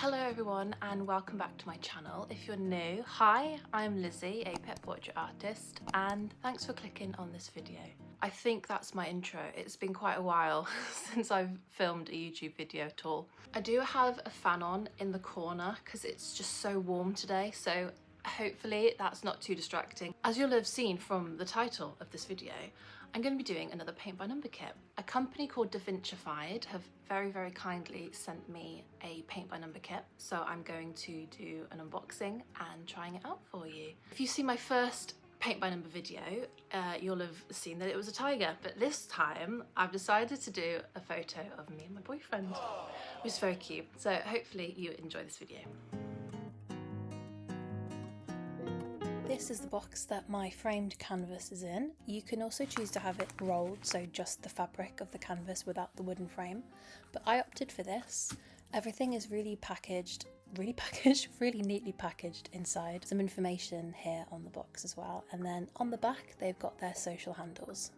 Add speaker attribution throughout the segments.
Speaker 1: Hello everyone and welcome back to my channel. If you're new, hi, I'm Lizzie, a pet portrait artist, and thanks for clicking on this video. I think that's my intro. It's been quite a while since I've filmed a YouTube video at all. I do have a fan on in the corner because it's just so warm today, so hopefully that's not too distracting. As you'll have seen from the title of this video, I'm going to be doing another paint by number kit. A company called Davincified have very kindly sent me a paint by number kit, so I'm going to do an unboxing and trying it out for you. If you see my first paint by number video, you'll have seen that it was a tiger, but this time I've decided to do a photo of me and my boyfriend, which is very cute. So hopefully you enjoy this video. This is the box that my framed canvas is in. You can also choose to have it rolled, so just the fabric of the canvas without the wooden frame, but I opted for this. Everything is really neatly packaged inside. Some information here on the box as well, and then on the back they've got their social handles.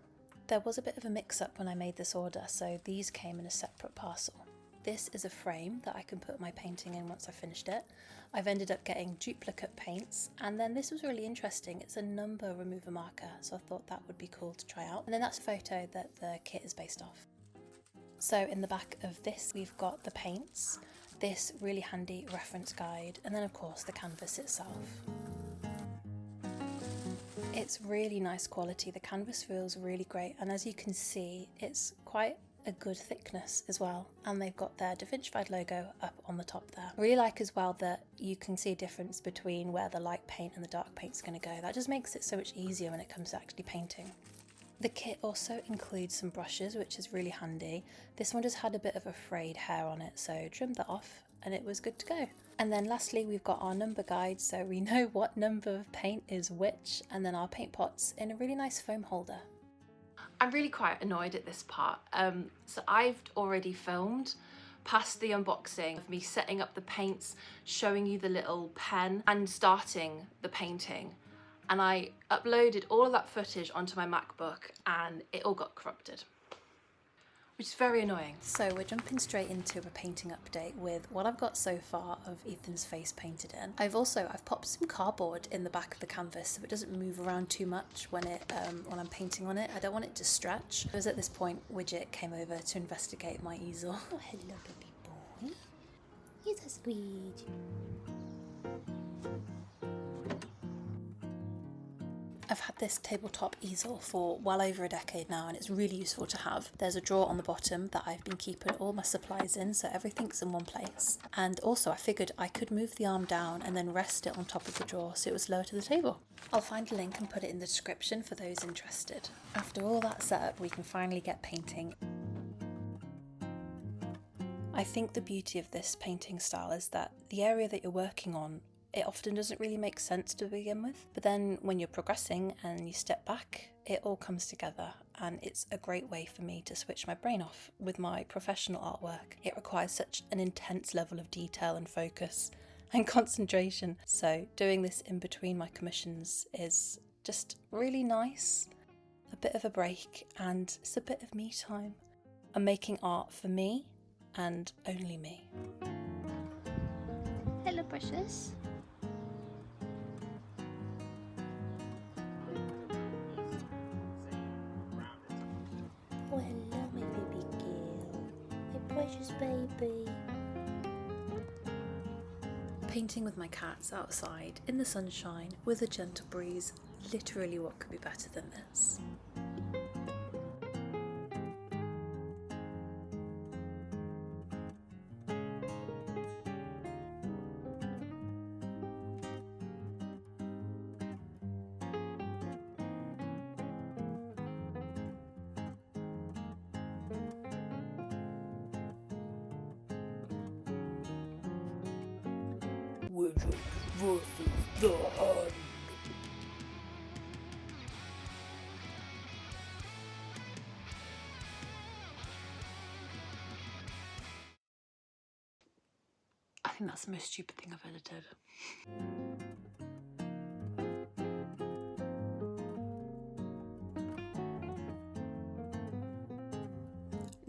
Speaker 1: There was a bit of a mix-up when I made this order, so these came in a separate parcel. This is a frame that I can put my painting in once I finished it. I've ended up getting duplicate paints, and then this was really interesting. It's a number remover marker, so I thought that would be cool to try out. And then that's a photo that the kit is based off. So in the back of this we've got the paints, this really handy reference guide, and then of course the canvas itself. It's really nice quality. The canvas feels really great, and as you can see it's quite a good thickness as well, and they've got their Davincified logo up on the top there. I really like as well that you can see a difference between where the light paint and the dark paint's going to go. That just makes it so much easier when it comes to actually painting. The kit also includes some brushes, which is really handy. This one just had a bit of a frayed hair on it, so I trimmed that off and it was good to go. And then lastly we've got our number guide, so we know what number of paint is which, and then our paint pots in a really nice foam holder. I'm really quite annoyed at this part. So I've already filmed past the unboxing of me setting up the paints, showing you the little pen and starting the painting. And I uploaded all of that footage onto my MacBook and it all got corrupted, which is very annoying. So we're jumping straight into a painting update with what I've got so far of Ethan's face painted in. I've popped some cardboard in the back of the canvas so it doesn't move around too much when I'm painting on it. I don't want it to stretch. It was at this point Widget came over to investigate my easel. Oh, hello baby boy. You're so sweet. I've had this tabletop easel for well over a decade now, and it's really useful to have. There's a drawer on the bottom that I've been keeping all my supplies in, so everything's in one place. And also I figured I could move the arm down and then rest it on top of the drawer so it was lower to the table. I'll find a link and put it in the description for those interested. After all that setup, we can finally get painting. I think the beauty of this painting style is that the area that you're working on, it often doesn't really make sense to begin with, but then when you're progressing and you step back, it all comes together, and it's a great way for me to switch my brain off. With my professional artwork, it requires such an intense level of detail and focus and concentration, so doing this in between my commissions is just really nice. A bit of a break, and it's a bit of me time. I'm making art for me and only me. Hello precious. Oh, hello, my baby girl. My precious baby. Painting with my cats outside in the sunshine with a gentle breeze. Literally, what could be better than this? Widget versus the Hand. I think that's the most stupid thing I've edited.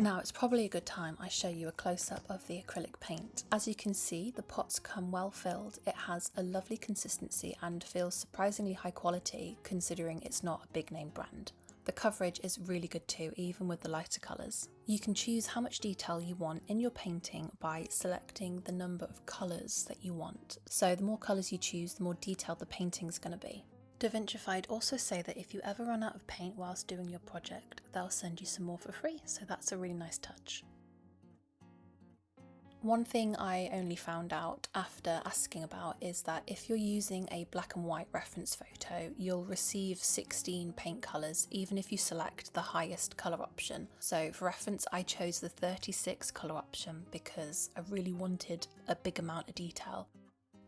Speaker 1: Now it's probably a good time I show you a close-up of the acrylic paint. As you can see, the pots come well filled. It has a lovely consistency and feels surprisingly high quality considering it's not a big name brand. The coverage is really good too, even with the lighter colours. You can choose how much detail you want in your painting by selecting the number of colours that you want. So the more colours you choose, the more detailed the painting's going to be. Davincified also say that if you ever run out of paint whilst doing your project, they'll send you some more for free, so that's a really nice touch. One thing I only found out after asking about is that if you're using a black and white reference photo, you'll receive 16 paint colours even if you select the highest colour option. So for reference, I chose the 36 colour option because I really wanted a big amount of detail.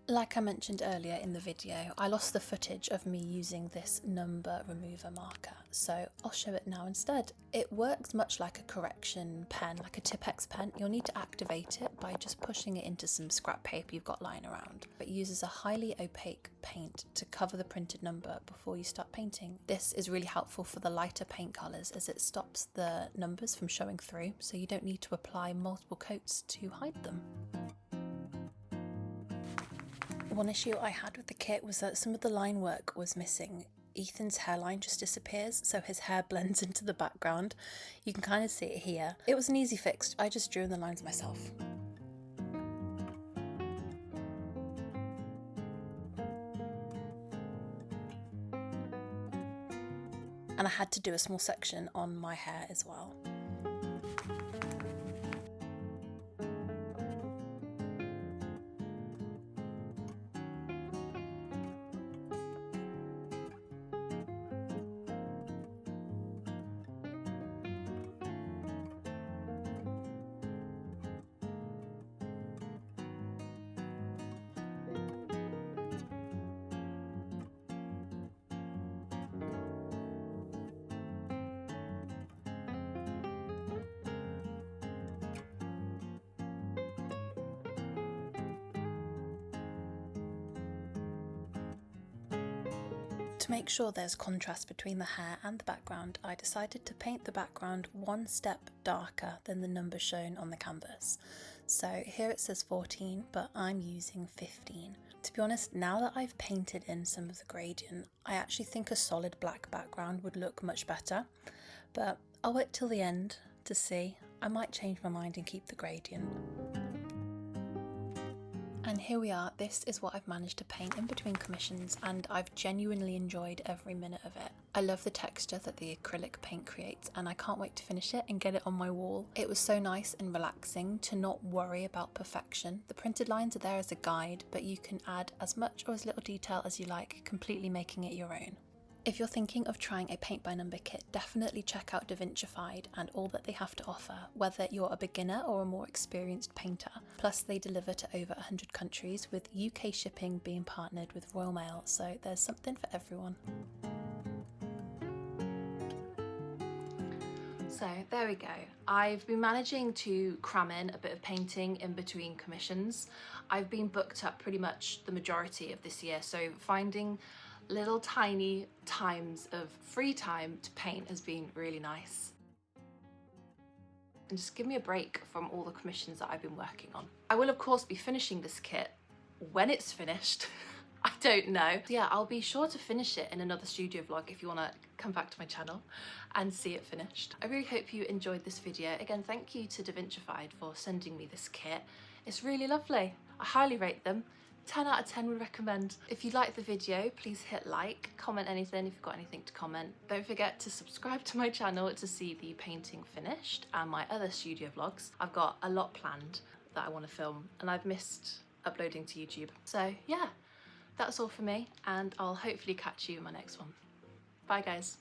Speaker 1: Like I mentioned earlier in the video, I lost the footage of me using this number remover marker, so I'll show it now instead. It works much like a correction pen, like a Tipp-Ex pen. You'll need to activate it by just pushing it into some scrap paper you've got lying around. It uses a highly opaque paint to cover the printed number before you start painting. This is really helpful for the lighter paint colours as it stops the numbers from showing through, so you don't need to apply multiple coats to hide them. One issue I had with the kit was that some of the line work was missing. Ethan's hairline just disappears, so his hair blends into the background. You can kind of see it here. It was an easy fix, I just drew in the lines myself. And I had to do a small section on my hair as well. To make sure there's contrast between the hair and the background, I decided to paint the background one step darker than the number shown on the canvas. So here it says 14, but I'm using 15. To be honest, now that I've painted in some of the gradient, I actually think a solid black background would look much better, but I'll wait till the end to see. I might change my mind and keep the gradient. And here we are, this is what I've managed to paint in between commissions, and I've genuinely enjoyed every minute of it. I love the texture that the acrylic paint creates, and I can't wait to finish it and get it on my wall. It was so nice and relaxing to not worry about perfection. The printed lines are there as a guide, but you can add as much or as little detail as you like, completely making it your own. If you're thinking of trying a paint by number kit, definitely check out Davincified and all that they have to offer, whether you're a beginner or a more experienced painter. Plus they deliver to over 100 countries, with UK shipping being partnered with Royal Mail, so there's something for everyone. So there we go. I've been managing to cram in a bit of painting in between commissions. I've been booked up pretty much the majority of this year, so finding little tiny times of free time to paint has been really nice. And just give me a break from all the commissions that I've been working on. I will of course be finishing this kit when it's finished. I don't know. Yeah, I'll be sure to finish it in another studio vlog if you want to come back to my channel and see it finished. I really hope you enjoyed this video. Again, thank you to Davincified for sending me this kit. It's really lovely. I highly rate them. 10 out of 10 would recommend. If you liked the video, please hit like, comment anything if you've got anything to comment. Don't forget to subscribe to my channel to see the painting finished and my other studio vlogs. I've got a lot planned that I want to film and I've missed uploading to YouTube. So yeah, that's all for me, and I'll hopefully catch you in my next one. Bye guys.